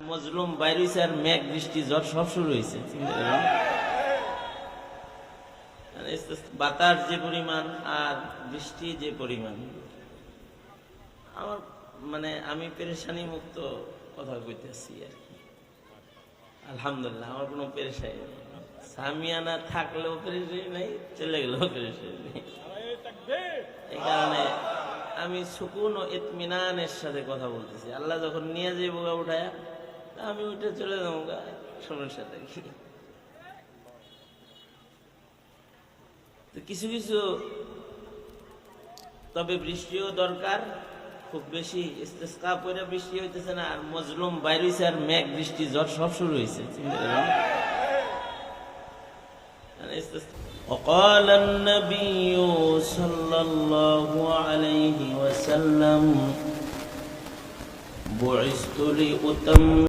মজলুম বাইরে হয়েছে আর মেঘ বৃষ্টি ঝড় সব শুরু হয়েছে। বাতাস যে পরিমাণ আর বৃষ্টি যে পরিমাণ, আমার মানে আমি পেরেশানি মুক্ত কথা কইতেছি আর কি। আলহামদুলিল্লাহ আমার কোনো পেরেশানি নেই, সামিয়ানা থাকলেও পেরেশানি নেই, চলে গেলেও পেরেশানি নেই। এই কারণে আমি সুকুন ও ইতমিনানের সাথে কথা বলতেছি। আল্লাহ যখন নিয়ে যাই বোগা উঠায়া, আমি উঠে চলে যাবো সমস্যা দেখি। কিছু কিছু তবে বৃষ্টিও দরকার, খুব বেশি ইস্তেসকা পরে বৃষ্টি হইতেছে না, আর মজলুম বাইরে হয়েছে আর মেঘ বৃষ্টি ঝড় সব শুরু হয়েছে। وقال النبي صلى الله عليه وسلم بعثت لأتمم